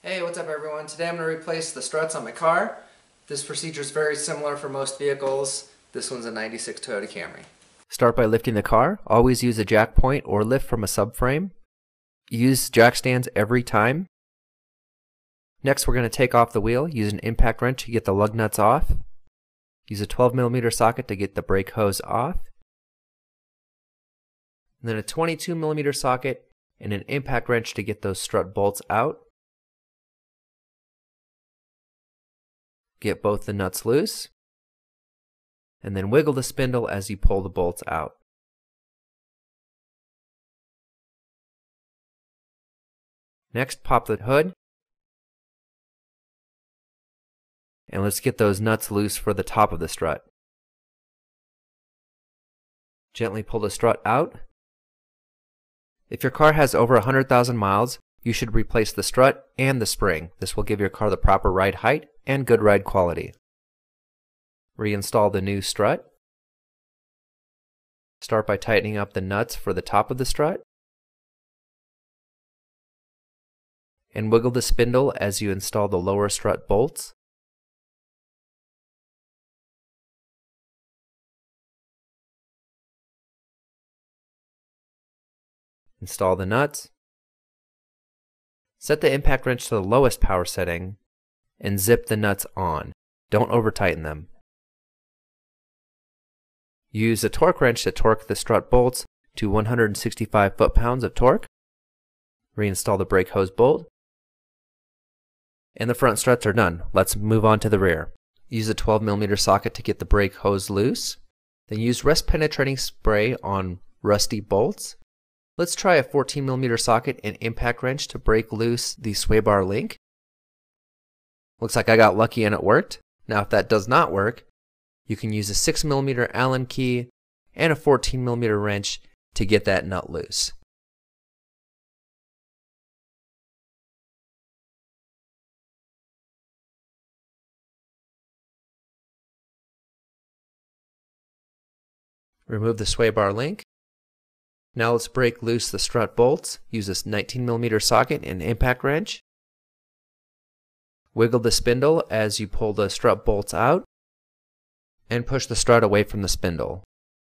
Hey, what's up everyone? Today I'm going to replace the struts on my car. This procedure is very similar for most vehicles. This one's a 96 Toyota Camry. Start by lifting the car. Always use a jack point or lift from a subframe. Use jack stands every time. Next, we're going to take off the wheel. Use an impact wrench to get the lug nuts off. Use a 12mm socket to get the brake hose off. And then a 22mm socket and an impact wrench to get those strut bolts out. Get both the nuts loose. And then wiggle the spindle as you pull the bolts out. Next, pop the hood. And let's get those nuts loose for the top of the strut. Gently pull the strut out. If your car has over 100,000 miles, you should replace the strut and the spring. This will give your car the proper ride height and good ride quality. Reinstall the new strut. Start by tightening up the nuts for the top of the strut. And wiggle the spindle as you install the lower strut bolts. Install the nuts. Set the impact wrench to the lowest power setting and zip the nuts on. Don't over tighten them. Use a torque wrench to torque the strut bolts to 165 foot-pounds of torque. Reinstall the brake hose bolt. And the front struts are done. Let's move on to the rear. Use a 12mm socket to get the brake hose loose. Then use rust penetrating spray on rusty bolts. Let's try a 14mm socket and impact wrench to break loose the sway bar link. Looks like I got lucky and it worked. Now if that does not work, you can use a 6mm Allen key and a 14mm wrench to get that nut loose. Remove the sway bar link. Now let's break loose the strut bolts. Use this 19mm socket and impact wrench. Wiggle the spindle as you pull the strut bolts out and push the strut away from the spindle.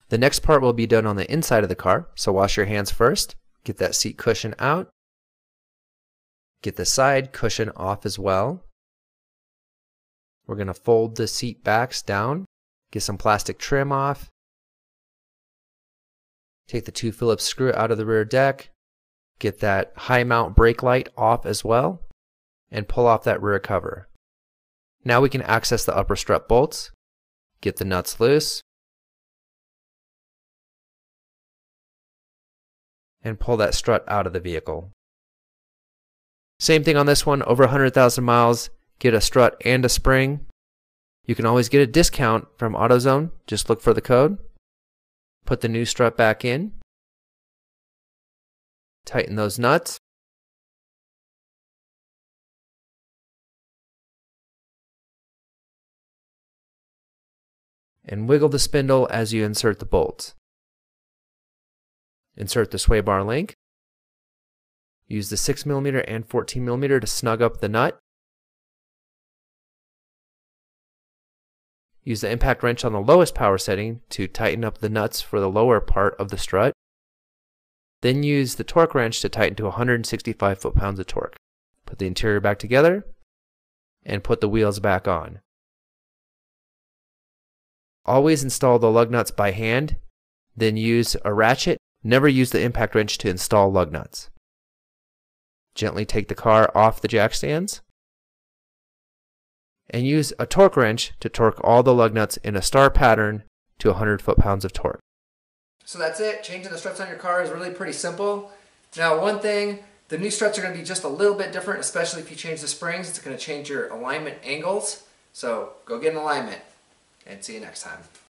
The next part will be done on the inside of the car, so wash your hands first. Get that seat cushion out. Get the side cushion off as well. We're going to fold the seat backs down. Get some plastic trim off. Take the 2 Phillips screw out of the rear deck. Get that high mount brake light off as well. And pull off that rear cover. Now we can access the upper strut bolts. Get the nuts loose. And pull that strut out of the vehicle. Same thing on this one, over 100,000 miles, get a strut and a spring. You can always get a discount from Autozone. Just look for the code. Put the new strut back in. Tighten those nuts. And wiggle the spindle as you insert the bolts. Insert the sway bar link. Use the 6mm and 14mm to snug up the nut. Use the impact wrench on the lowest power setting to tighten up the nuts for the lower part of the strut. Then use the torque wrench to tighten to 165 foot-pounds of torque. Put the interior back together and put the wheels back on. Always install the lug nuts by hand, then use a ratchet. Never use the impact wrench to install lug nuts. Gently take the car off the jack stands and use a torque wrench to torque all the lug nuts in a star pattern to 100 foot-pounds of torque. So that's it. Changing the struts on your car is really pretty simple. Now one thing, the new struts are going to be just a little bit different, especially if you change the springs. It's going to change your alignment angles. So go get an alignment and see you next time.